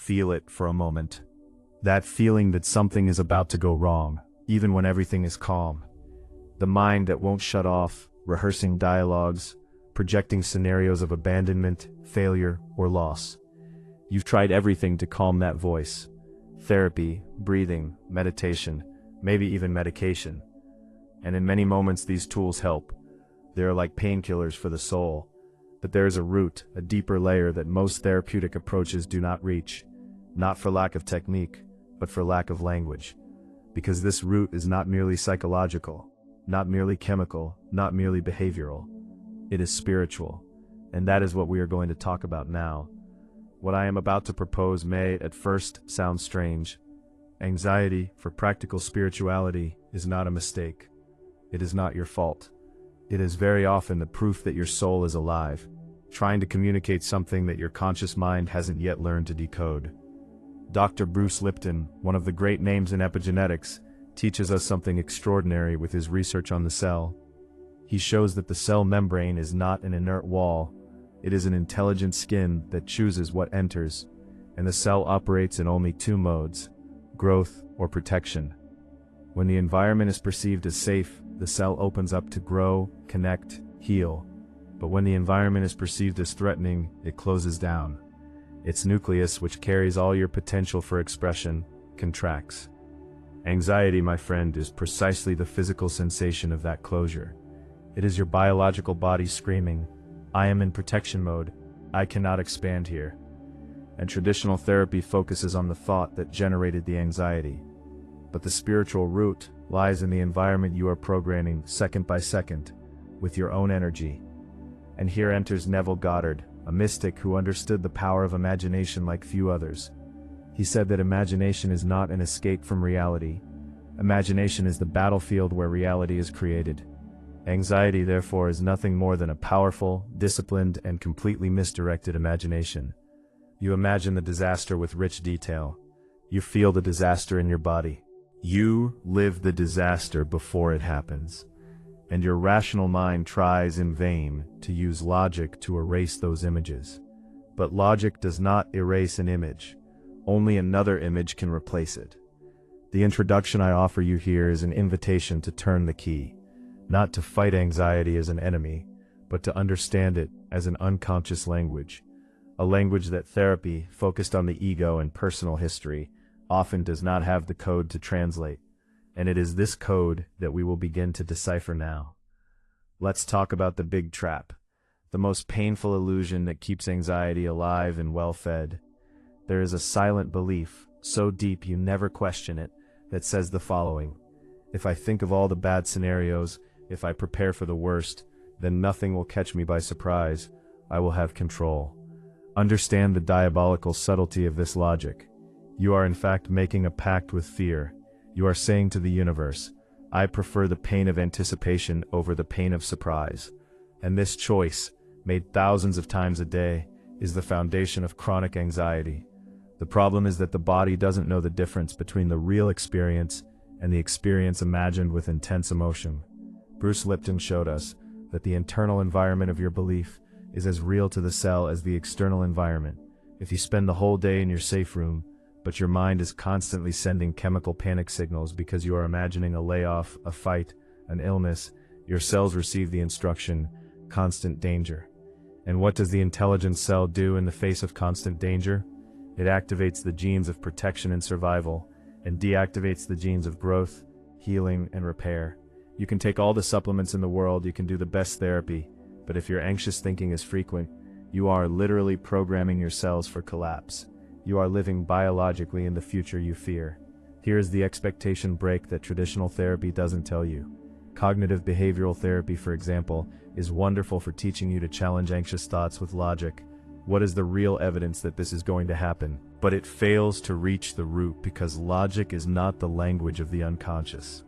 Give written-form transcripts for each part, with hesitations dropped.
Feel it for a moment. That feeling that something is about to go wrong, even when everything is calm. The mind that won't shut off, rehearsing dialogues, projecting scenarios of abandonment, failure, or loss. You've tried everything to calm that voice. Therapy, breathing, meditation, maybe even medication. And in many moments these tools help. They are like painkillers for the soul. But there is a root, a deeper layer that most therapeutic approaches do not reach. Not for lack of technique, but for lack of language. Because this root is not merely psychological, not merely chemical, not merely behavioral. It is spiritual. And that is what we are going to talk about now. What I am about to propose may, at first, sound strange. Anxiety, for practical spirituality, is not a mistake. It is not your fault. It is very often the proof that your soul is alive, trying to communicate something that your conscious mind hasn't yet learned to decode. Dr. Bruce Lipton, one of the great names in epigenetics, teaches us something extraordinary with his research on the cell. He shows that the cell membrane is not an inert wall. It is an intelligent skin that chooses what enters, and the cell operates in only two modes: growth or protection. When the environment is perceived as safe, the cell opens up to grow, connect, heal. But when the environment is perceived as threatening, it closes down. Its nucleus, which carries all your potential for expression, contracts. Anxiety, my friend, is precisely the physical sensation of that closure. It is your biological body screaming, "I am in protection mode, I cannot expand here." And traditional therapy focuses on the thought that generated the anxiety. But the spiritual root lies in the environment you are programming second by second, with your own energy. And here enters Neville Goddard, a mystic who understood the power of imagination like few others. He said that imagination is not an escape from reality. Imagination is the battlefield where reality is created. Anxiety, therefore, is nothing more than a powerful, disciplined, and completely misdirected imagination. You imagine the disaster with rich detail. You feel the disaster in your body. You live the disaster before it happens. And your rational mind tries in vain to use logic to erase those images. But logic does not erase an image. Only another image can replace it. The introduction I offer you here is an invitation to turn the key. Not to fight anxiety as an enemy, but to understand it as an unconscious language. A language that therapy, focused on the ego and personal history, often does not have the code to translate. And it is this code that we will begin to decipher now. Let's talk about the big trap, the most painful illusion that keeps anxiety alive and well-fed. There is a silent belief, so deep you never question it, that says the following: if I think of all the bad scenarios, if I prepare for the worst, then nothing will catch me by surprise. I will have control. Understand the diabolical subtlety of this logic. You are in fact making a pact with fear. You are saying to the universe, I prefer the pain of anticipation over the pain of surprise. And this choice, made thousands of times a day, is the foundation of chronic anxiety. The problem is that the body doesn't know the difference between the real experience and the experience imagined with intense emotion. Bruce Lipton showed us that the internal environment of your belief is as real to the cell as the external environment. If you spend the whole day in your safe room, but your mind is constantly sending chemical panic signals because you are imagining a layoff, a fight, an illness, your cells receive the instruction, constant danger. And what does the intelligent cell do in the face of constant danger? It activates the genes of protection and survival, and deactivates the genes of growth, healing, and repair. You can take all the supplements in the world, you can do the best therapy, but if your anxious thinking is frequent, you are literally programming your cells for collapse. You are living biologically in the future you fear. Here is the expectation break that traditional therapy doesn't tell you. Cognitive behavioral therapy, for example, is wonderful for teaching you to challenge anxious thoughts with logic. What is the real evidence that this is going to happen? But it fails to reach the root because logic is not the language of the unconscious.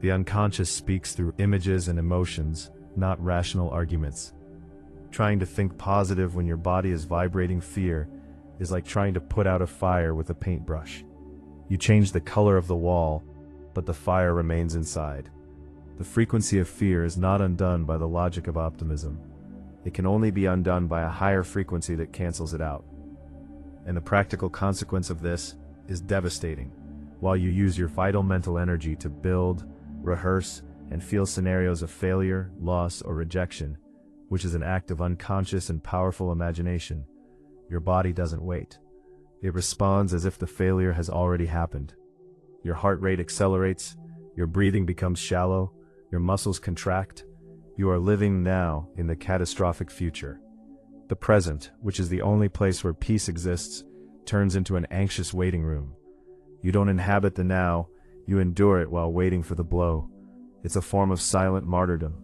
The unconscious speaks through images and emotions, not rational arguments. Trying to think positive when your body is vibrating fear is like trying to put out a fire with a paintbrush. You change the color of the wall, but the fire remains inside. The frequency of fear is not undone by the logic of optimism. It can only be undone by a higher frequency that cancels it out. And the practical consequence of this is devastating. While you use your vital mental energy to build, rehearse, and feel scenarios of failure, loss, or rejection, which is an act of unconscious and powerful imagination, your body doesn't wait. It responds as if the failure has already happened. Your heart rate accelerates, your breathing becomes shallow, your muscles contract. You are living now in the catastrophic future. The present, which is the only place where peace exists, turns into an anxious waiting room. You don't inhabit the now, you endure it while waiting for the blow. It's a form of silent martyrdom.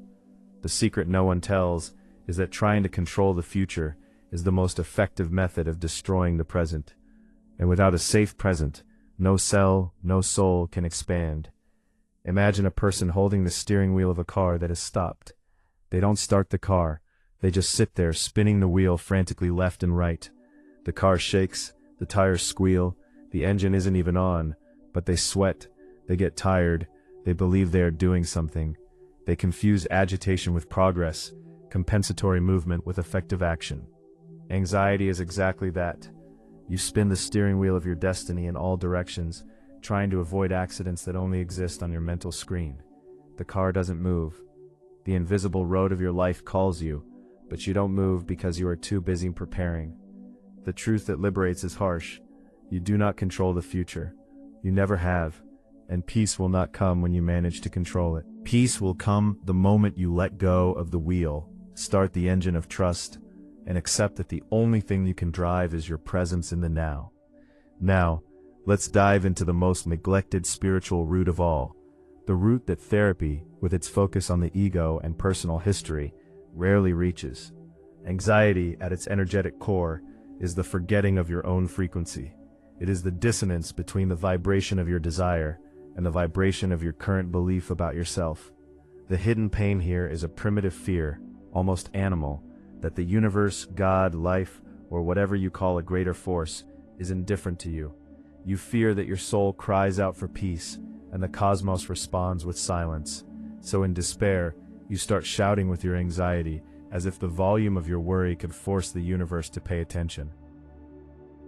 The secret no one tells is that trying to control the future is the most effective method of destroying the present. And without a safe present, no cell, no soul can expand. Imagine a person holding the steering wheel of a car that has stopped. They don't start the car, they just sit there spinning the wheel frantically left and right. The car shakes, the tires squeal, the engine isn't even on, but they sweat, they get tired, they believe they are doing something. They confuse agitation with progress, compensatory movement with effective action. Anxiety is exactly that. You spin the steering wheel of your destiny in all directions, trying to avoid accidents that only exist on your mental screen. The car doesn't move. The invisible road of your life calls you, but you don't move because you are too busy preparing. The truth that liberates is harsh. You do not control the future. You never have, and peace will not come when you manage to control it. Peace will come the moment you let go of the wheel, start the engine of trust, and accept that the only thing you can drive is your presence in the now. Now, let's dive into the most neglected spiritual root of all, the root that therapy, with its focus on the ego and personal history, rarely reaches. Anxiety, at its energetic core, is the forgetting of your own frequency. It is the dissonance between the vibration of your desire and the vibration of your current belief about yourself. The hidden pain here is a primitive fear, almost animal, that the universe, God, life, or whatever you call a greater force, is indifferent to you. You fear that your soul cries out for peace, and the cosmos responds with silence. So in despair, you start shouting with your anxiety, as if the volume of your worry could force the universe to pay attention.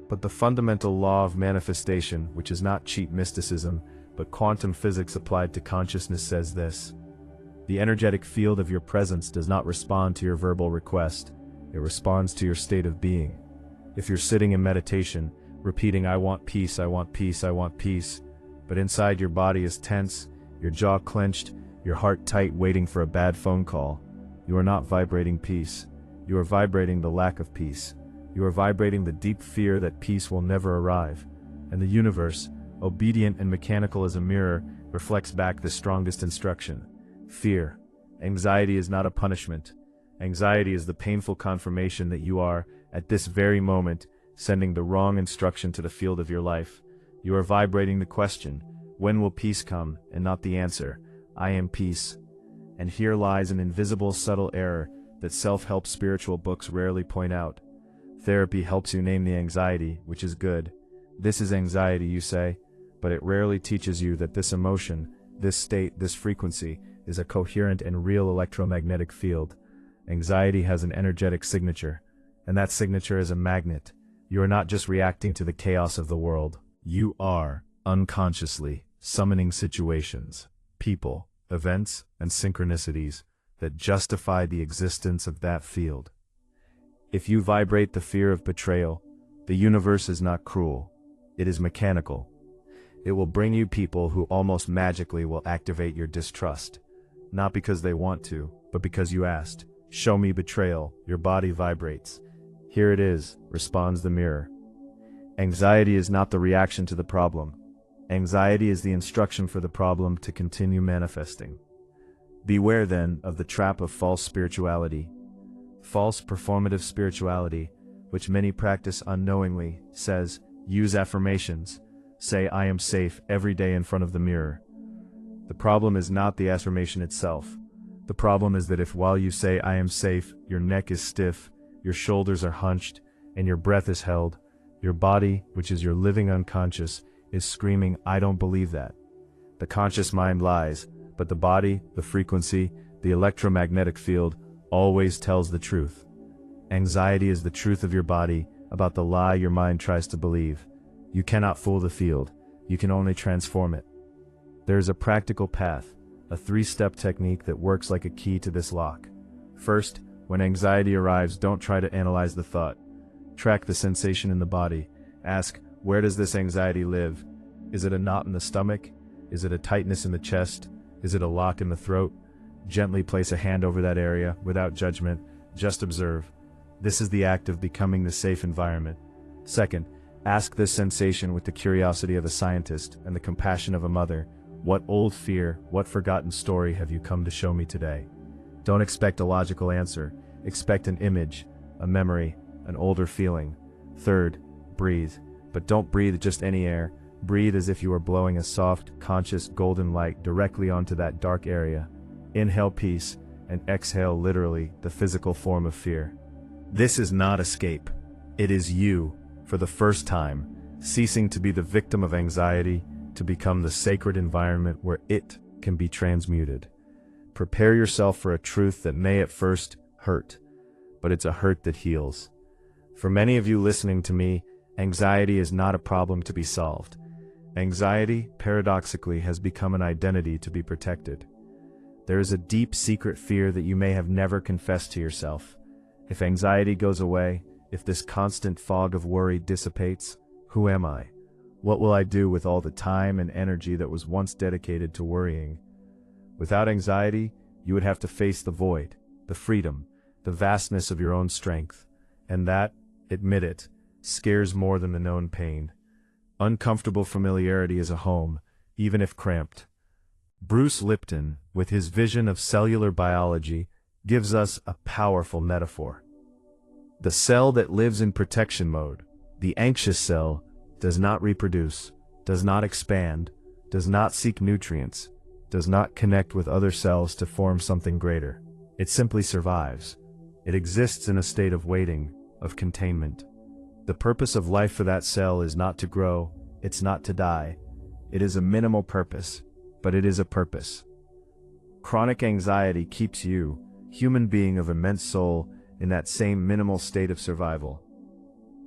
But the fundamental law of manifestation, which is not cheap mysticism, but quantum physics applied to consciousness, says this: the energetic field of your presence does not respond to your verbal request, it responds to your state of being. If you're sitting in meditation, repeating "I want peace, I want peace, I want peace," but inside your body is tense, your jaw clenched, your heart tight waiting for a bad phone call, you are not vibrating peace. You are vibrating the lack of peace. You are vibrating the deep fear that peace will never arrive. And the universe, obedient and mechanical as a mirror, reflects back the strongest instruction: fear. Anxiety is not a punishment. Anxiety is the painful confirmation that you are, at this very moment, sending the wrong instruction to the field of your life. You are vibrating the question, when will peace come, and not the answer, I am peace. And here lies an invisible, subtle error that self-help spiritual books rarely point out. Therapy helps you name the anxiety, which is good. This is anxiety, you say, but it rarely teaches you that this emotion, this state, this frequency, is a coherent and real electromagnetic field. Anxiety has an energetic signature, and that signature is a magnet. You are not just reacting to the chaos of the world. You are, unconsciously, summoning situations, people, events, and synchronicities that justify the existence of that field. If you vibrate the fear of betrayal, the universe is not cruel. It is mechanical. It will bring you people who almost magically will activate your distrust. Not because they want to, but because you asked. Show me betrayal. Your body vibrates. Here it is, responds the mirror. Anxiety is not the reaction to the problem. Anxiety is the instruction for the problem to continue manifesting. Beware then of the trap of false spirituality. False performative spirituality, which many practice unknowingly, says, use affirmations. Say I am safe every day in front of the mirror. The problem is not the affirmation itself. The problem is that if while you say I am safe, your neck is stiff, your shoulders are hunched, and your breath is held, your body, which is your living unconscious, is screaming, I don't believe that. The conscious mind lies, but the body, the frequency, the electromagnetic field, always tells the truth. Anxiety is the truth of your body, about the lie your mind tries to believe. You cannot fool the field, you can only transform it. There is a practical path, a 3-step technique that works like a key to this lock. First, when anxiety arrives, don't try to analyze the thought. Track the sensation in the body. Ask, where does this anxiety live? Is it a knot in the stomach? Is it a tightness in the chest? Is it a lock in the throat? Gently place a hand over that area, without judgment, just observe. This is the act of becoming the safe environment. Second, ask this sensation with the curiosity of a scientist and the compassion of a mother. What old fear, what forgotten story have you come to show me today? Don't expect a logical answer. Expect an image, a memory, an older feeling. Third, breathe. But don't breathe just any air. Breathe as if you are blowing a soft, conscious golden light directly onto that dark area. Inhale peace, and exhale literally the physical form of fear. This is not escape. It is you, for the first time, ceasing to be the victim of anxiety, to become the sacred environment where it can be transmuted. Prepare yourself for a truth that may at first hurt, but it's a hurt that heals. For many of you listening to me, anxiety is not a problem to be solved. Anxiety, paradoxically, has become an identity to be protected. There is a deep secret fear that you may have never confessed to yourself. If anxiety goes away, if this constant fog of worry dissipates, who am I? What will I do with all the time and energy that was once dedicated to worrying? Without anxiety, you would have to face the void, the freedom, the vastness of your own strength. And that, admit it, scares more than the known pain. Uncomfortable familiarity is a home, even if cramped. Bruce Lipton, with his vision of cellular biology, gives us a powerful metaphor. The cell that lives in protection mode, the anxious cell, does not reproduce, does not expand, does not seek nutrients, does not connect with other cells to form something greater. It simply survives. It exists in a state of waiting, of containment. The purpose of life for that cell is not to grow, it's not to die. It is a minimal purpose, but it is a purpose. Chronic anxiety keeps you, human being of immense soul, in that same minimal state of survival.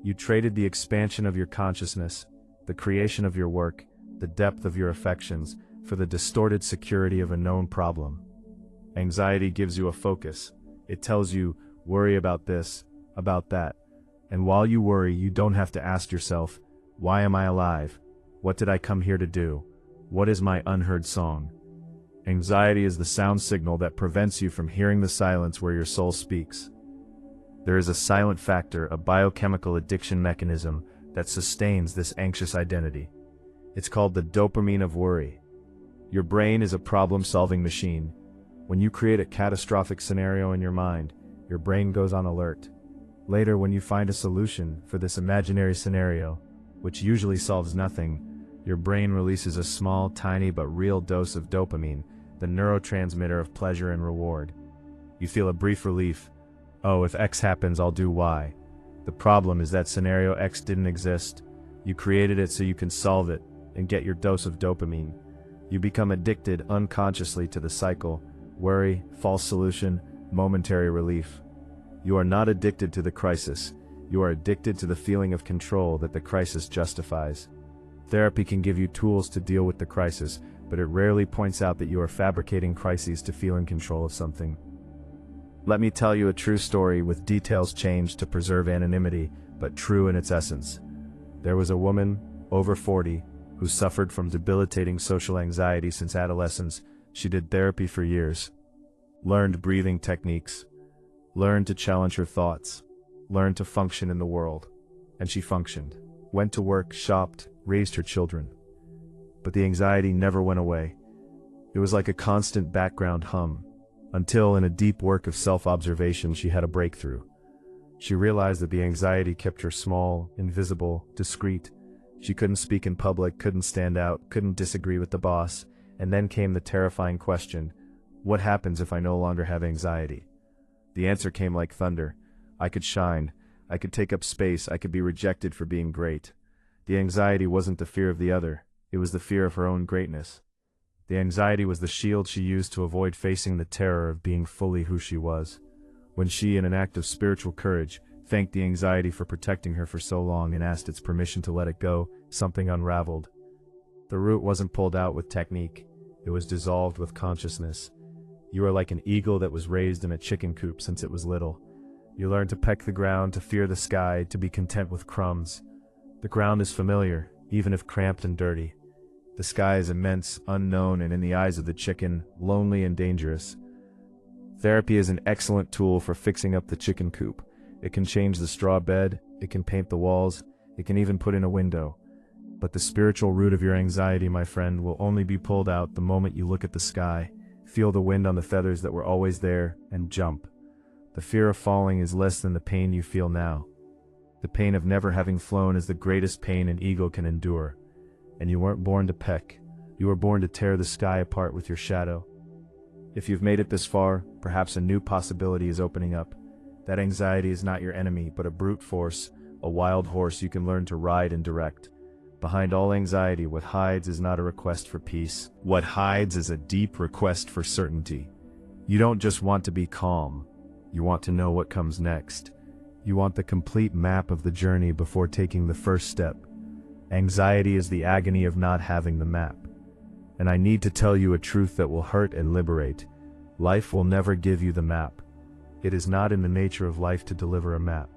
You traded the expansion of your consciousness, the creation of your work, the depth of your affections, for the distorted security of a known problem. Anxiety gives you a focus. It tells you, worry about this, about that. And while you worry, you don't have to ask yourself, why am I alive? What did I come here to do? What is my unheard song? Anxiety is the sound signal that prevents you from hearing the silence where your soul speaks. There is a silent factor, a biochemical addiction mechanism that sustains this anxious identity. It's called the dopamine of worry. Your brain is a problem-solving machine. When you create a catastrophic scenario in your mind, your brain goes on alert. Later, when you find a solution for this imaginary scenario, which usually solves nothing, your brain releases a small, tiny but real dose of dopamine, the neurotransmitter of pleasure and reward. You feel a brief relief. Oh, if X happens, I'll do Y. The problem is that scenario X didn't exist. You created it so you can solve it and get your dose of dopamine. You become addicted unconsciously to the cycle: worry, false solution, momentary relief. You are not addicted to the crisis. You are addicted to the feeling of control that the crisis justifies. Therapy can give you tools to deal with the crisis, but it rarely points out that you are fabricating crises to feel in control of something. Let me tell you a true story with details changed to preserve anonymity, but true in its essence. There was a woman, over 40, who suffered from debilitating social anxiety since adolescence. She did therapy for years, learned breathing techniques, learned to challenge her thoughts, learned to function in the world. And she functioned, went to work, shopped, raised her children. But the anxiety never went away. It was like a constant background hum, until in a deep work of self-observation she had a breakthrough. She realized that the anxiety kept her small, invisible, discreet. She couldn't speak in public, couldn't stand out, couldn't disagree with the boss. And then came the terrifying question: what happens if I no longer have anxiety? The answer came like thunder. I could shine. I could take up space. I could be rejected for being great. The anxiety wasn't the fear of the other. It was the fear of her own greatness. The anxiety was the shield she used to avoid facing the terror of being fully who she was. When she, in an act of spiritual courage, thanked the anxiety for protecting her for so long, and asked its permission to let it go. Something unraveled. The root wasn't pulled out with technique. It was dissolved with consciousness. You are like an eagle that was raised in a chicken coop since it was little. You learn to peck the ground, to fear the sky, to be content with crumbs. The ground is familiar, even if cramped and dirty. The sky is immense, unknown, and in the eyes of the chicken, lonely and dangerous. Therapy is an excellent tool for fixing up the chicken coop. It can change the straw bed, it can paint the walls, it can even put in a window. But the spiritual root of your anxiety, my friend, will only be pulled out the moment you look at the sky, feel the wind on the feathers that were always there, and jump. The fear of falling is less than the pain you feel now. The pain of never having flown is the greatest pain an eagle can endure. And you weren't born to peck. You were born to tear the sky apart with your shadow. If you've made it this far, perhaps a new possibility is opening up. That anxiety is not your enemy, but a brute force, a wild horse you can learn to ride and direct. Behind all anxiety, what hides is not a request for peace. What hides is a deep request for certainty. You don't just want to be calm. You want to know what comes next. You want the complete map of the journey before taking the first step. Anxiety is the agony of not having the map. And I need to tell you a truth that will hurt and liberate. Life will never give you the map. It is not in the nature of life to deliver a map.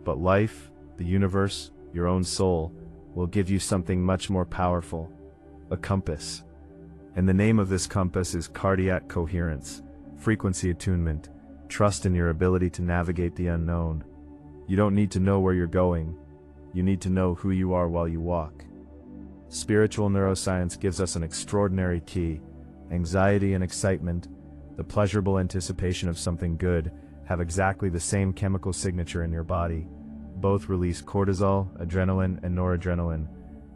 But life, the universe, your own soul, will give you something much more powerful, a compass. And the name of this compass is cardiac coherence, frequency attunement, trust in your ability to navigate the unknown. You don't need to know where you're going. You need to know who you are while you walk. Spiritual neuroscience gives us an extraordinary key. Anxiety and excitement, the pleasurable anticipation of something good, have exactly the same chemical signature in your body. Both release cortisol, adrenaline, and noradrenaline,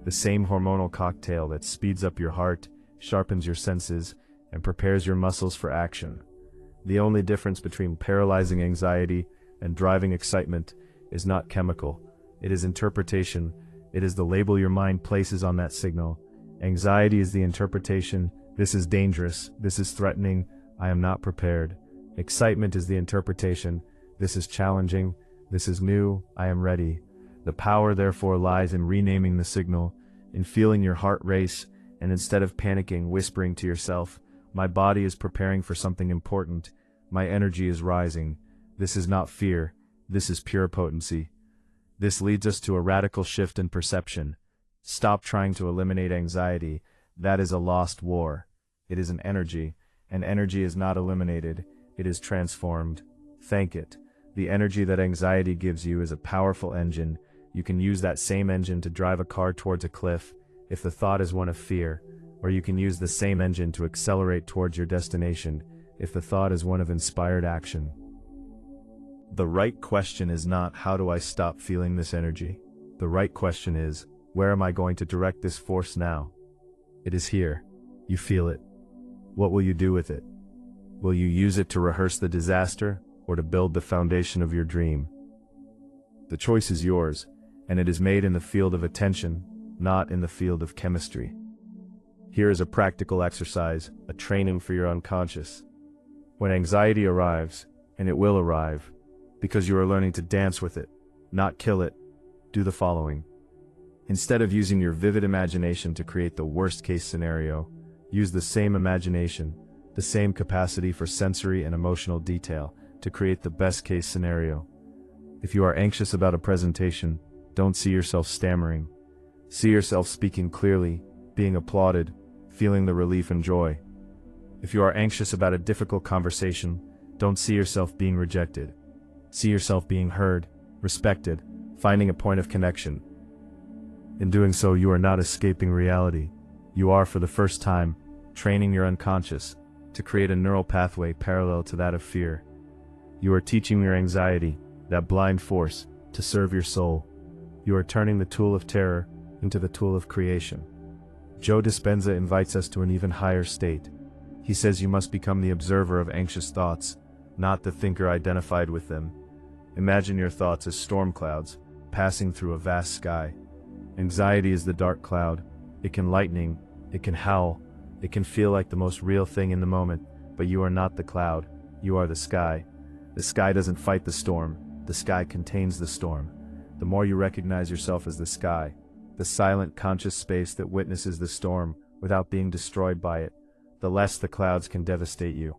the same hormonal cocktail that speeds up your heart, sharpens your senses, and prepares your muscles for action. The only difference between paralyzing anxiety and driving excitement is not chemical. It is interpretation. It is the label your mind places on that signal. Anxiety is the interpretation. This is dangerous. This is threatening. I am not prepared. Excitement is the interpretation. This is challenging. This is new. I am ready. The power therefore lies in renaming the signal, in feeling your heart race, and instead of panicking, whispering to yourself, my body is preparing for something important. My energy is rising. This is not fear. This is pure potency. This leads us to a radical shift in perception. Stop trying to eliminate anxiety. That is a lost war. It is an energy, and energy is not eliminated. It is transformed. Thank it. The energy that anxiety gives you is a powerful engine. You can use that same engine to drive a car towards a cliff, if the thought is one of fear, or you can use the same engine to accelerate towards your destination, if the thought is one of inspired action. The right question is not, how do I stop feeling this energy? The right question is, where am I going to direct this force now? It is here. You feel it. What will you do with it? Will you use it to rehearse the disaster, or to build the foundation of your dream? The choice is yours, and it is made in the field of attention, not in the field of chemistry. Here is a practical exercise, a training for your unconscious. When anxiety arrives, and it will arrive, because you are learning to dance with it, not kill it, do the following. Instead of using your vivid imagination to create the worst-case scenario, use the same imagination, the same capacity for sensory and emotional detail, to create the best-case scenario. If you are anxious about a presentation, don't see yourself stammering. See yourself speaking clearly, being applauded, feeling the relief and joy. If you are anxious about a difficult conversation, don't see yourself being rejected. See yourself being heard, respected, finding a point of connection. In doing so, you are not escaping reality. You are, for the first time, training your unconscious to create a neural pathway parallel to that of fear. You are teaching your anxiety, that blind force, to serve your soul. You are turning the tool of terror into the tool of creation. Joe Dispenza invites us to an even higher state. He says you must become the observer of anxious thoughts, not the thinker identified with them. Imagine your thoughts as storm clouds, passing through a vast sky. Anxiety is the dark cloud. It can lightning, it can howl, it can feel like the most real thing in the moment, but you are not the cloud, you are the sky. The sky doesn't fight the storm, the sky contains the storm. The more you recognize yourself as the sky, the silent conscious space that witnesses the storm without being destroyed by it, the less the clouds can devastate you.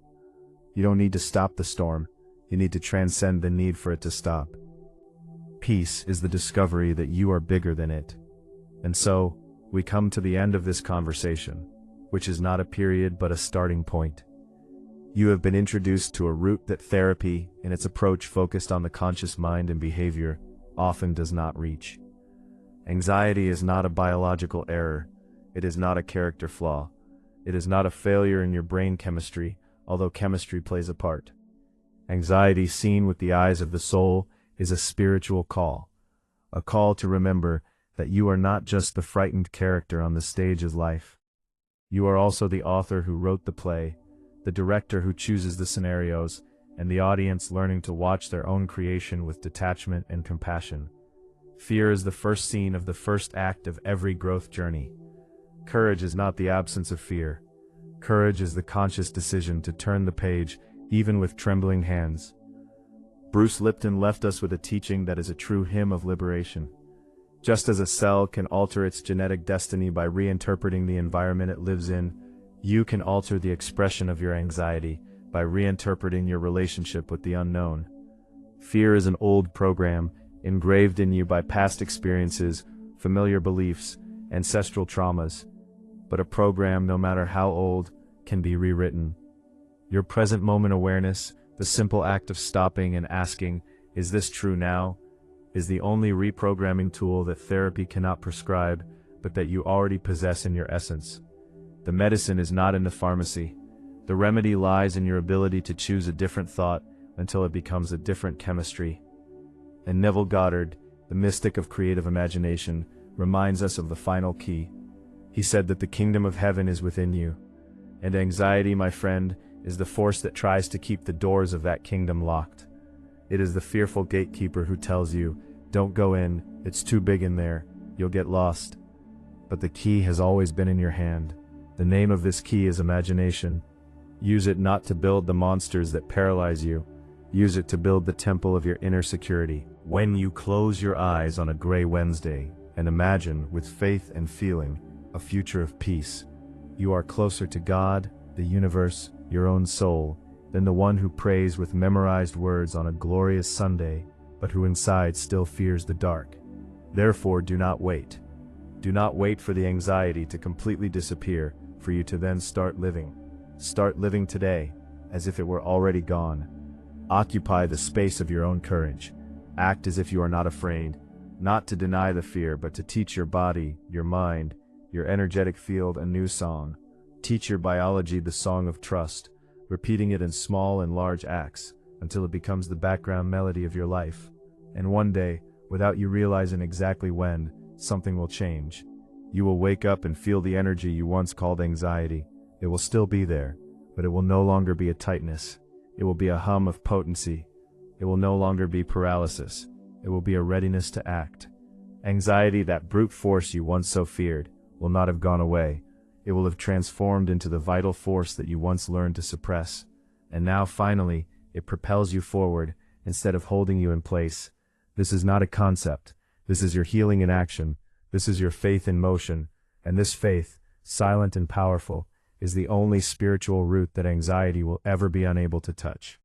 You don't need to stop the storm, you need to transcend the need for it to stop. Peace is the discovery that you are bigger than it. And so, we come to the end of this conversation, which is not a period but a starting point. You have been introduced to a route that therapy, in its approach focused on the conscious mind and behavior, often does not reach. Anxiety is not a biological error, it is not a character flaw, it is not a failure in your brain chemistry, although chemistry plays a part. Anxiety seen with the eyes of the soul is a spiritual call, a call to remember that you are not just the frightened character on the stage of life. You are also the author who wrote the play, the director who chooses the scenarios, and the audience learning to watch their own creation with detachment and compassion. Fear is the first scene of the first act of every growth journey. Courage is not the absence of fear. Courage is the conscious decision to turn the page, even with trembling hands. Bruce Lipton left us with a teaching that is a true hymn of liberation. Just as a cell can alter its genetic destiny by reinterpreting the environment it lives in, you can alter the expression of your anxiety by reinterpreting your relationship with the unknown. Fear is an old program, engraved in you by past experiences, familiar beliefs, ancestral traumas. But a program, no matter how old, can be rewritten. Your present moment awareness, the simple act of stopping and asking, "Is this true now?" is the only reprogramming tool that therapy cannot prescribe, but that you already possess in your essence. The medicine is not in the pharmacy. The remedy lies in your ability to choose a different thought until it becomes a different chemistry. And Neville Goddard, the mystic of creative imagination, reminds us of the final key. He said that the kingdom of heaven is within you. And anxiety, my friend, is the force that tries to keep the doors of that kingdom locked. It is the fearful gatekeeper who tells you, "Don't go in, it's too big in there, you'll get lost." But the key has always been in your hand. The name of this key is imagination. Use it not to build the monsters that paralyze you. Use it to build the temple of your inner security. When you close your eyes on a gray Wednesday and imagine, with faith and feeling, a future of peace, you are closer to God, the universe, your own soul, than the one who prays with memorized words on a glorious Sunday, but who inside still fears the dark. Therefore, do not wait. Do not wait for the anxiety to completely disappear, for you to then start living. Start living today, as if it were already gone. Occupy the space of your own courage. Act as if you are not afraid, not to deny the fear, but to teach your body, your mind, your energetic field a new song. Teach your biology the song of trust, repeating it in small and large acts, until it becomes the background melody of your life. And one day, without you realizing exactly when, something will change. You will wake up and feel the energy you once called anxiety. It will still be there, but it will no longer be a tightness. It will be a hum of potency. It will no longer be paralysis. It will be a readiness to act. Anxiety, that brute force you once so feared, will not have gone away. It will have transformed into the vital force that you once learned to suppress. And now, finally, it propels you forward, instead of holding you in place. This is not a concept. This is your healing in action. This is your faith in motion. And this faith, silent and powerful, is the only spiritual root that anxiety will ever be unable to touch.